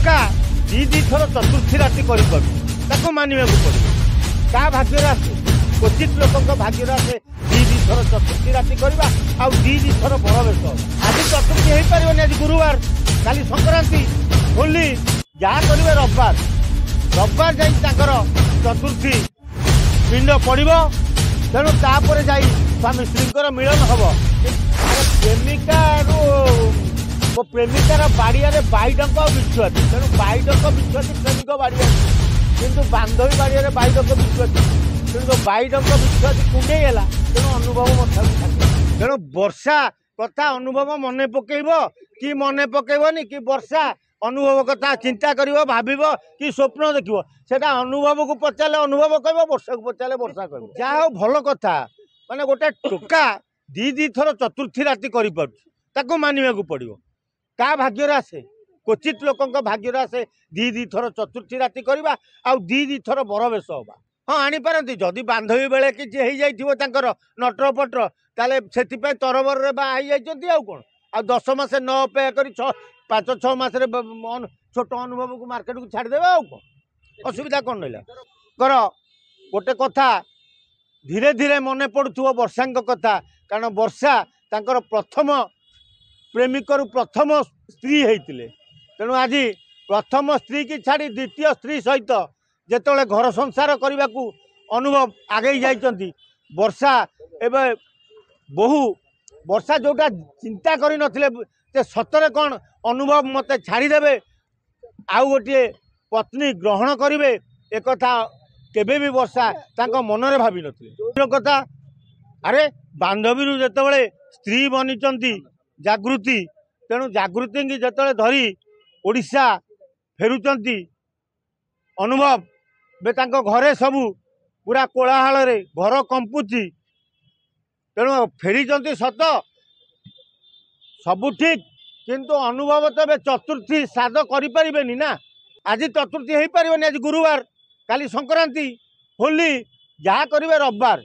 टोका दी थर चतुर्थी राति कर मानवा पड़े क्या भाग्य आसे क्वचित लोक भाग्य आसे दी थर चतुर्थी राति करवा दी थर बड़ बेश आज चतुर्थी हो पार आज गुरुवार काली संक्रांति होली जहाँ करेंगे रविवार रविवार जा चतुर्थी पिंड पड़ तेणु तापर जा स्वामी स्त्री मिलन हम प्रेमिका मो प्रेमिकार बाड़िया बाईडंक बिछुआती तेणु बाईडंक बिछुआती प्रेमिक बाड़िया किंतु बांधवी बाड़िया बाईडंक बिछुआती तेणु बाईडंक बिछुआती कुंडे है तेणु अनुभव मत तेणु वर्षा कथा अनुभव मन पकेब कि मन पकेबनी कि वर्षा अनुभव कथा चिंता कर भाव कि स्वप्न देखो सेटा अनुभव को पचारे अनुभव कह वर्षा को पचारे वर्षा कह जहाँ भल कथा माने गोटे टोका दी थर चतुर्थी राति कर मानवा पड़ो क्या भाग्य आसे क्वचित लोक भाग्य आसे दी थर चतुर्थी राति करवा दी थर बड़ बेश हवा हाँ आनीपारती जदि बांधवी बेले किसी हो जाइर नटर पटर ताले से तरबर बाई कौन आ 10 मास न अपेक्षा कर 5-6 मास छोट अनुभव को मार्केट को छाड़दे कौन असुविधा कौन रहा कर गोटे कथा धीरे धीरे मन पड़ुव वर्षा कथा कारण वर्षा तांकर प्रथम प्रेमिकर प्रथम स्त्री होते तेणु आज प्रथम स्त्री की छाड़ी द्वितीय स्त्री सहित जिते घर संसार करने को अनुभव आगे जाइंट वर्षा एवं बहु वर्षा जोटा चिंता कर नथिले सतरे कौन अनुभव मत छाड़देवे आउ गोटे पत्नी ग्रहण करेंगे एक केबे भी वर्षा तांको मनरे भावी नथिले कथा अरे बांधवी जिते स्त्री बनी जागृति तेणु जागृति की जिते धरी ओडिशा फेरुचंती अनुभव बे तांको घरे सबू पूरा कोलाहल रे घर कंपुची तेणु फेरी सत सबू ठीक किंतु अनुभव तो चतुर्थी श्राद्ध करें ना आज चतुर्थी हो पार आज गुरुवार काली संक्रांति होली जहाँ करेंगे रविवार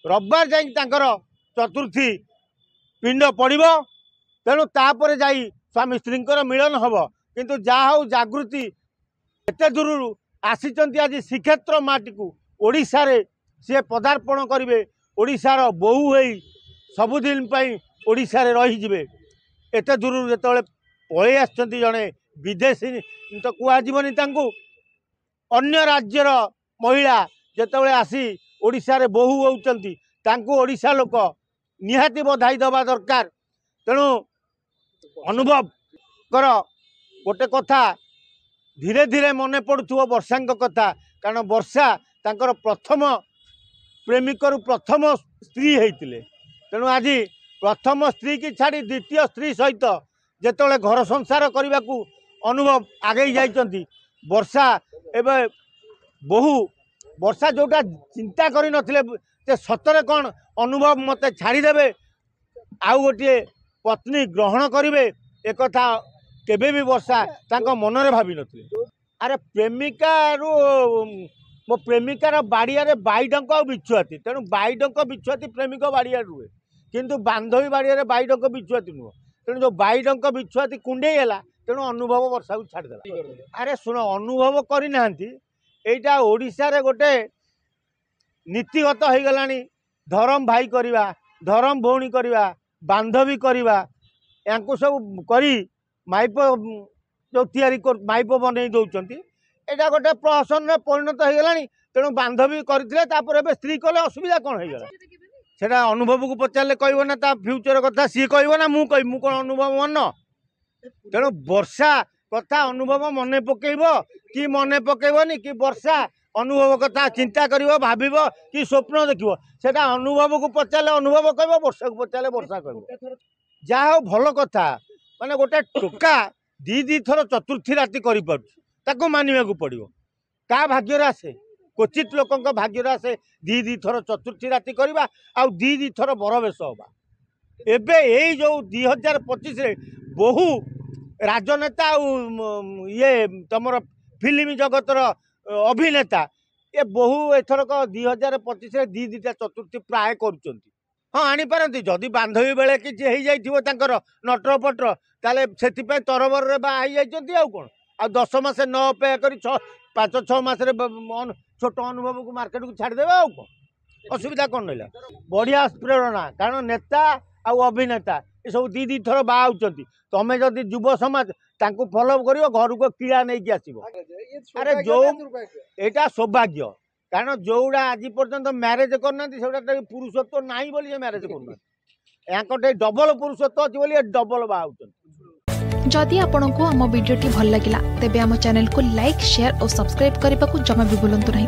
रविवार जा चतुर्थी पिंड पड़ तेणु तापर जा स्वामी स्त्री मिलन हम किंतु जहाँ हूँ जागृति एत दूर आसी आज श्रीक्षेत्र माटी को ओडिशा रे सी पदार्पण करेंगे ओडिशार बोहू हो सबुदिन ओडिशा रे रहीजे एत दूर जो पलि आसछंती जड़े विदेशी तो कहनी अन्य राज्यर महिला जिते आसी ओडिशा रे बोहू होउचंती तांको ओडिशा लोक निहाती बधाई दबा दरकार तेणु अनुभव कर गोटे कथा धीरे धीरे मन पड़ुव वर्षा कथा कारण वर्षा तांकर प्रथम प्रेमिकर प्रथम स्त्री होते तेणु आज प्रथम स्त्री की छाड़ी द्वितीय स्त्री सहित जिते घर संसार करने को अनुभव आगे जाइंट वर्षा एवं बहु वर्षा जोटा चिंता कर नथिले सतरे कौन अनुभव मत छाड़देवे आउ गोटे पत्नी ग्रहण करेंगे एक केबे भी वर्षा तांको मनरे भावी नथिले अरे प्रेमिका मो प्रेमिकार बाड़िया बाईडंक बिछुआती तेणु बाईडंक बिछुआती प्रेमिक बाड़िया रुए किंतु बांधवी बाड़िया बाईडंक बिछुआती नुह तेणु जो बाईडंक बिछुआती कुंडे है तेणु अनुभव वर्षा को छाड़देला अरे शुण अनुभव करना एटा ओडिशा रे गोटे नीतिगत हो गलानी धरम भाई करवा धरम भौणी करवा बांधवी करवा या सब करी माइप जो माइप बन दौरान एटा गोटे प्रहसन में परिणत हो गलानी तेणु बांधवी करते स्त्री कले असुविधा कौन हो सेटा अनुभव को पचारे कह ना ता फ्यूचर कथा सी कह ना मु कौन अनुभव मन तेणु वर्षा कथा अनुभव मन पकेब कि मन पकेबनी कि वर्षा अनुभव कथा चिंता कर भाव कि स्वप्न देखो सेटा अनुभव को पचारे अनुभव कह वर्षा को पचारे वर्षा कह जहाँ भल कथा माने गोटे टोका दी थर चतुर्थी राति कर मानवा पड़ो क्या भाग्य आसे क्वचित लोक भाग्य आसे दी थर चतुर्थी राति करवा दी थर बड़ बेश हवा एबे यही जो 2025 बहु राजनेता ये तुम फिल्म जगतर अभिनेता ये बहु एथरक 2025 दीटा चतुर्थी प्राय कर हाँ आनीपारती जदि बांधवी बेले किसी हो जाइर नटर पटर ताले से तरबर बाई कौन आ 10 मास न अपेक्षा करी 5-6 मास छोट अनुभव को मार्केट को छाड़देवे आ असुविधा कौन रहा बढ़िया प्रेरणा कारण नेता आ अभिनेता ये सब दी थर बाहर तमें जदि युव समाज फॉलो कर घर को किड़ा नहीं आसो अरे जो यहाँ सौभाग्य कारण जोड़ा आज पर्यंत म्यारेज करना पुरुषत्व ना बोली म्यारेज करना यहाँ डबल पुरुषत्व अच्छी बोली डबल बाहर। जदि आपंक आम भिडी भल लगा तेब आम चैनल को लाइक शेयर और सब्सक्राइब करने को जमा भी भूलु नहीं।